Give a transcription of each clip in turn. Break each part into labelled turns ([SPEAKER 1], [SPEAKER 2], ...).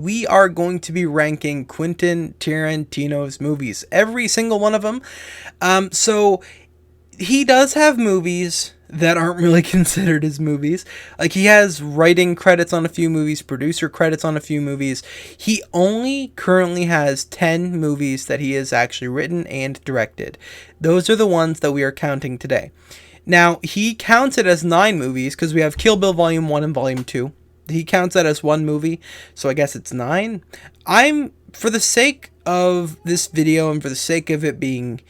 [SPEAKER 1] We are going to be ranking Quentin Tarantino's movies, every single one of them. So he does have movies that aren't really considered his movies. Like, he has writing credits on a few movies, producer credits on a few movies. He only currently has 10 movies that he has actually written and directed. Those are the ones that we are counting today. Now, he counts it as 9 movies because we have Kill Bill Volume 1 and Volume 2. He counts that as one movie, so I guess it's 9. For the sake of this video and for the sake of it being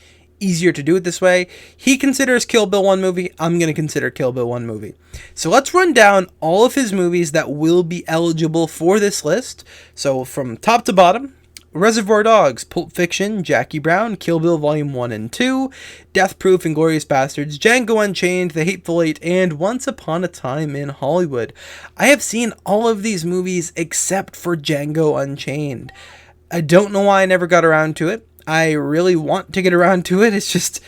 [SPEAKER 1] easier to do it this way, he considers Kill Bill 1 movie, I'm going to consider Kill Bill 1 movie. So let's run down all of his movies that will be eligible for this list. So from top to bottom: Reservoir Dogs, Pulp Fiction, Jackie Brown, Kill Bill Volume 1 and 2, Death Proof, Inglourious Bastards, Django Unchained, The Hateful Eight, and Once Upon a Time in Hollywood. I have seen all of these movies except for Django Unchained. I don't know why I never got around to it. I really want to get around to it. It's just,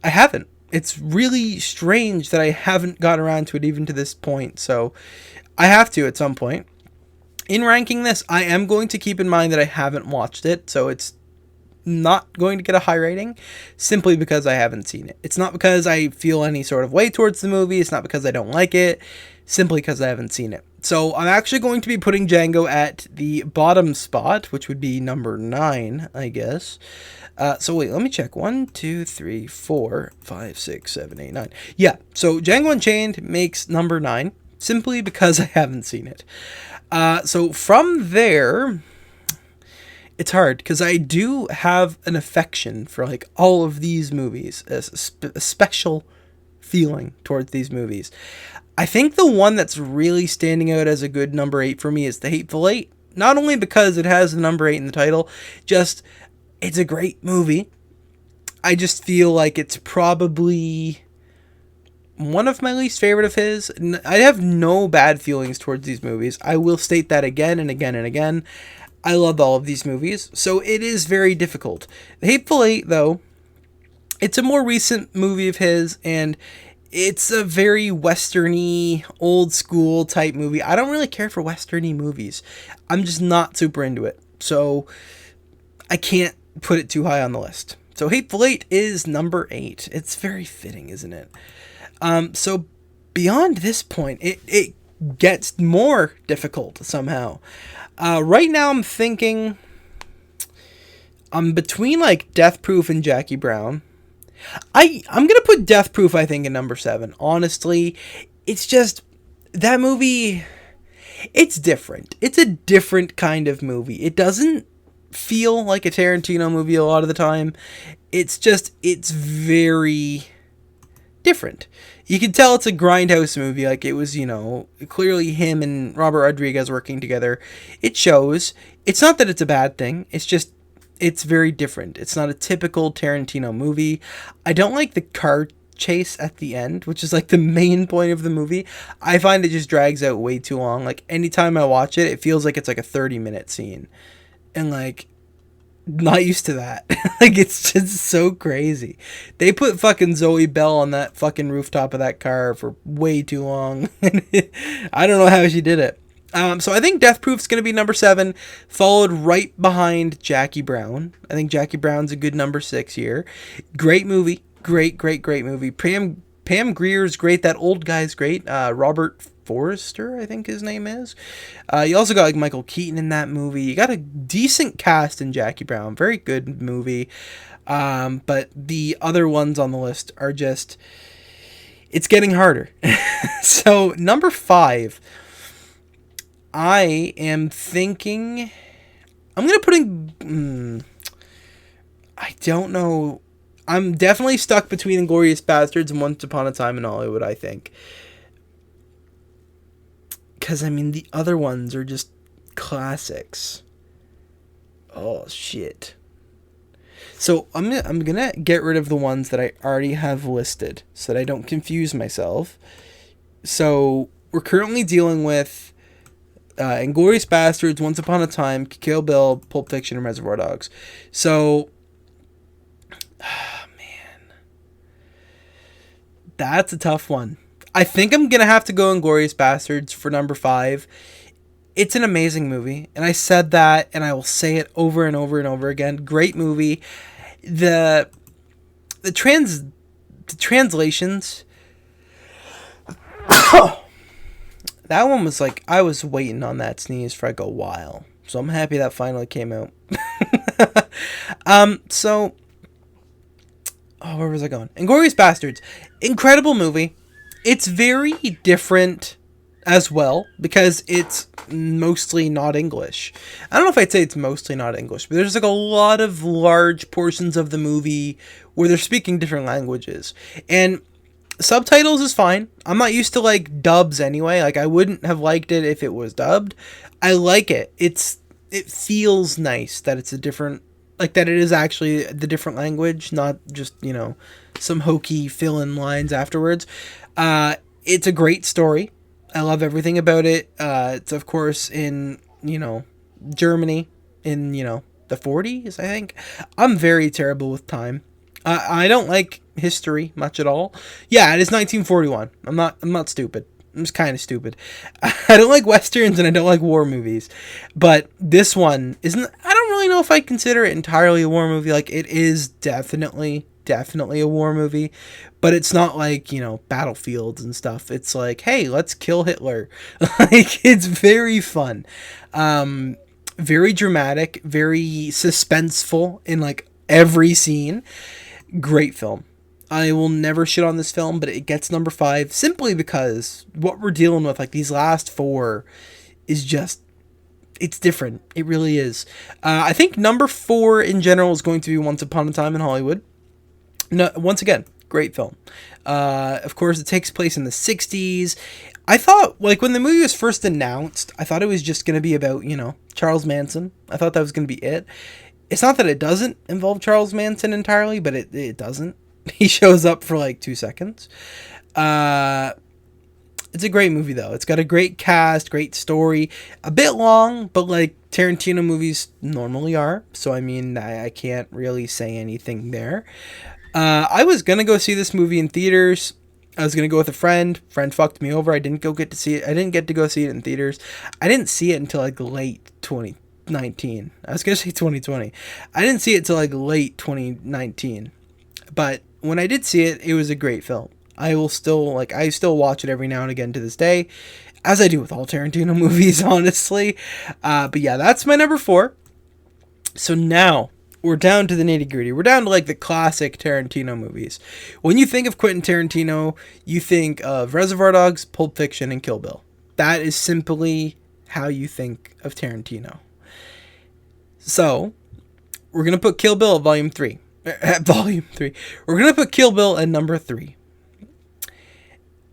[SPEAKER 1] I haven't. It's really strange that I haven't got around to it even to this point. So I have to at some point. In ranking this, I am going to keep in mind that I haven't watched it, so it's not going to get a high rating simply because I haven't seen it. It's not because I feel any sort of way towards the movie. It's not because I don't like it, simply because I haven't seen it. So I'm actually going to be putting Django at the bottom spot, which would be number 9, I guess. So wait, let me check. 1, 2, 3, 4, 5, 6, 7, 8, 9. Yeah, so Django Unchained makes number 9, simply because I haven't seen it. So from there, it's hard because I do have an affection for like all of these movies, a special feeling towards these movies. I think the one that's really standing out as a good number 8 for me is The Hateful Eight. Not only because it has the number 8 in the title, just it's a great movie. I just feel like it's probably one of my least favorite of his. I have no bad feelings towards these movies. I will state that again and again and again. I love all of these movies, so it is very difficult. The Hateful Eight, though, it's a more recent movie of his, and it's a very westerny, old school type movie. I don't really care for westerny movies. I'm just not super into it, so I can't put it too high on the list. So Hateful Eight is number 8. It's very fitting, isn't it? So beyond this point, it gets more difficult somehow. Right now I'm thinking I'm between like Death Proof and Jackie Brown. I'm going to put Death Proof, I think, in number 7. Honestly, it's just that movie, it's different. It's a different kind of movie. It doesn't feel like a Tarantino movie a lot of the time. It's very different. You can tell it's a grindhouse movie. Like, it was, clearly him and Robert Rodriguez working together. It shows. It's not that it's a bad thing. It's just, it's very different. It's not a typical Tarantino movie. I don't like the car chase at the end, which is like the main point of the movie. I find it just drags out way too long. Like, anytime I watch it, it feels like it's like a 30-minute scene. And like, not used to that. Like, it's just so crazy. They put fucking Zoe Bell on that fucking rooftop of that car for way too long. I don't know how she did it. So I think Death Proof's going to be number 7, followed right behind Jackie Brown. I think Jackie Brown's a good number 6 here. Great movie. Great movie. Pam Grier's great. That old guy's great. Robert Forrester, I think his name is. You also got like Michael Keaton in that movie. You got a decent cast in Jackie Brown. Very good movie. But the other ones on the list are just, it's getting harder. So number 5, I am thinking I'm going to put in, I don't know. I'm definitely stuck between Inglourious Bastards and Once Upon a Time in Hollywood, I think. Because, I mean, the other ones are just classics. Oh, shit. So, I'm gonna get rid of the ones that I already have listed so that I don't confuse myself. So, we're currently dealing with Inglourious Bastards, Once Upon a Time, Kill Bill, Pulp Fiction, and Reservoir Dogs. So, man. That's a tough one. I think I'm going to have to go Inglourious Bastards for number 5. It's an amazing movie, and I said that, and I will say it over and over and over again. Great movie. The the trans the translations. That one was like, I was waiting on that sneeze for like a while, so I'm happy that finally came out. So, oh, where was I going? Inglourious Bastards, incredible movie. It's very different as well because it's mostly not English. I don't know if I'd say it's mostly not English, but there's like a lot of large portions of the movie where they're speaking different languages. And subtitles is fine. I'm not used to like dubs anyway. Like I wouldn't have liked it if it was dubbed. I like it. It feels nice that it's a different, like that it is actually the different language, not just, some hokey fill-in lines afterwards. It's a great story. I love everything about it. It's of course in, Germany in, the 40s, I think. I'm very terrible with time. I don't like history much at all. Yeah, it is 1941. I'm not stupid. I'm just kind of stupid. I don't like westerns and I don't like war movies. But this one isn't. I don't really know if I consider it entirely a war movie. Like it is definitely a war movie, but it's not like, battlefields and stuff. It's like, hey, let's kill Hitler. Like it's very fun. Very dramatic, very suspenseful in like every scene. Great film. I will never shit on this film, but it gets number 5 simply because what we're dealing with, like these last 4, is just, it's different. It really is. I think number 4 in general is going to be Once Upon a Time in Hollywood. No, once again, great film. Of course, it takes place in the 60s. I thought, like, when the movie was first announced, I thought it was just going to be about, Charles Manson. I thought that was going to be it. It's not that it doesn't involve Charles Manson entirely, but it doesn't. He shows up for like 2 seconds. It's a great movie though. It's got a great cast, great story. A bit long, but like Tarantino movies normally are. So I mean, I can't really say anything there. I was gonna go see this movie in theaters. I was gonna go with a friend. Friend fucked me over. I didn't get to see it. I didn't get to go see it in theaters. I didn't see it until like late 2019. I was gonna say 2020. I didn't see it till like late 2019. But when I did see it, it was a great film. I still watch it every now and again to this day, as I do with all Tarantino movies, honestly. But yeah, that's my number 4. So now we're down to the nitty gritty. We're down to like the classic Tarantino movies. When you think of Quentin Tarantino, you think of Reservoir Dogs, Pulp Fiction, and Kill Bill. That is simply how you think of Tarantino. So we're gonna put Kill Bill at Volume 3. At Volume 3. We're going to put Kill Bill at number 3.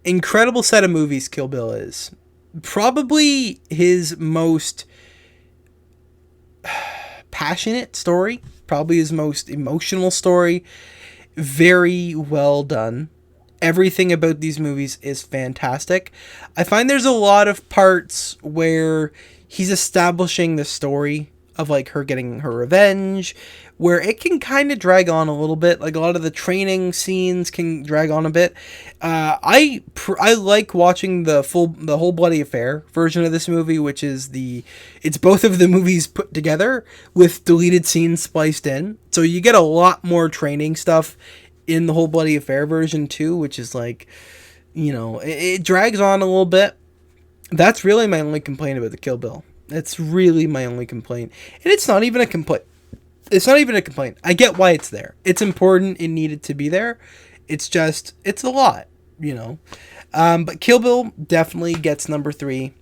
[SPEAKER 1] Incredible set of movies Kill Bill is. Probably his most passionate story. Probably his most emotional story. Very well done. Everything about these movies is fantastic. I find there's a lot of parts where he's establishing the story of like her getting her revenge, where it can kind of drag on a little bit. Like a lot of the training scenes can drag on a bit. I like watching the whole bloody affair version of this movie, which is it's both of the movies put together with deleted scenes spliced in. So you get a lot more training stuff in the whole bloody affair version too, which is like, it drags on a little bit. That's really my only complaint about the Kill Bill. That's really my only complaint. And it's not even a complaint. I get why it's there. It's important. It needed to be there. It's just, it's a lot, But Kill Bill definitely gets number 3.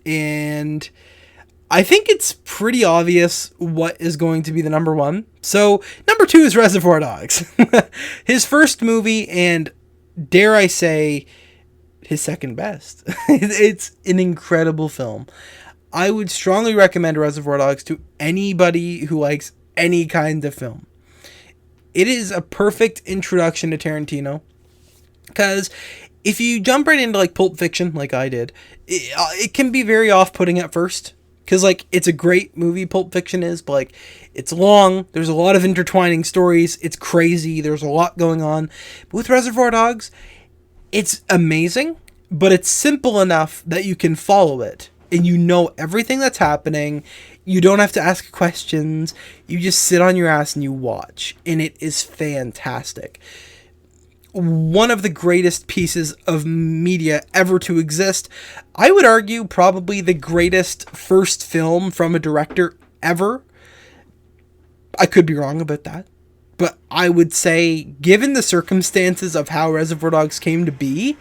[SPEAKER 1] And I think it's pretty obvious what is going to be the number 1. So number 2 is Reservoir Dogs. His first movie and, dare I say, his second best. It's an incredible film. I would strongly recommend Reservoir Dogs to anybody who likes any kind of film. It is a perfect introduction to Tarantino, because if you jump right into like Pulp Fiction like I did, it can be very off-putting at first, because like it's a great movie, Pulp Fiction is, but like it's long, there's a lot of intertwining stories, it's crazy, there's a lot going on. But with Reservoir Dogs, it's amazing, but it's simple enough that you can follow it. and you know everything that's happening. You don't have to ask questions. You just sit on your ass and you watch, and it is fantastic. One of the greatest pieces of media ever to exist. I would argue probably the greatest first film from a director ever. I could be wrong about that, but I would say, given the circumstances of how Reservoir Dogs came to be,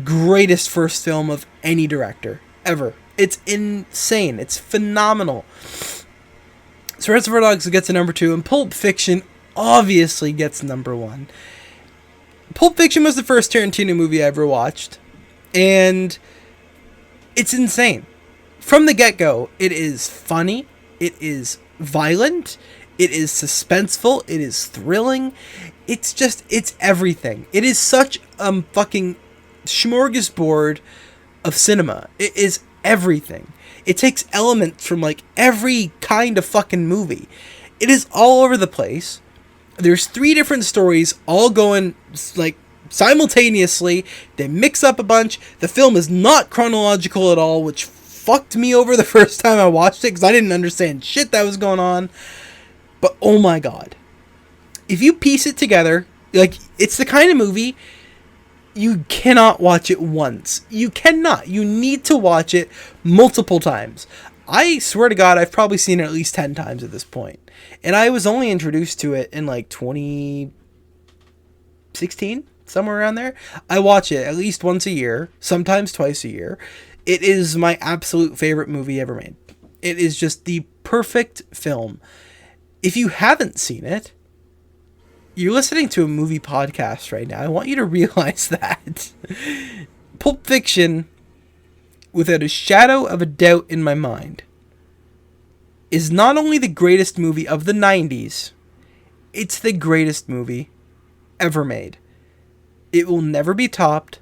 [SPEAKER 1] greatest first film of any director ever. It's insane. It's phenomenal. So Reservoir Dogs gets a number 2, and Pulp Fiction obviously gets number 1. Pulp Fiction was the first Tarantino movie I ever watched, and it's insane. From the get-go, it is funny, it is violent, it is suspenseful, it is thrilling, it's everything. It is such a fucking smorgasbord of cinema. It is everything. It takes elements from like every kind of fucking movie. It is all over the place. There's 3 different stories all going like simultaneously. They mix up a bunch. The film is not chronological at all, which fucked me over the first time I watched it because I didn't understand shit that was going on. But oh my god. If you piece it together, like, it's the kind of movie you cannot watch it once. You cannot. You need to watch it multiple times. I swear to God, I've probably seen it at least 10 times at this point. And I was only introduced to it in like 2016, somewhere around there. I watch it at least once a year, sometimes twice a year. It is my absolute favorite movie ever made. It is just the perfect film. If you haven't seen it, you're listening to a movie podcast right now. I want you to realize that. Pulp Fiction, without a shadow of a doubt in my mind, is not only the greatest movie of the 90s, it's the greatest movie ever made. It will never be topped.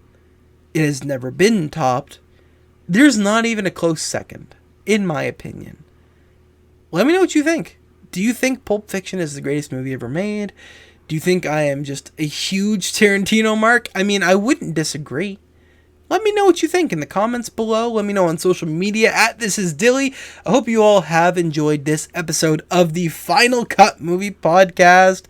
[SPEAKER 1] It has never been topped. There's not even a close second, in my opinion. Let me know what you think. Do you think Pulp Fiction is the greatest movie ever made? Do you think I am just a huge Tarantino mark? I mean, I wouldn't disagree. Let me know what you think in the comments below. Let me know on social media at This Is Dilly. I hope you all have enjoyed this episode of the Final Cut Movie Podcast.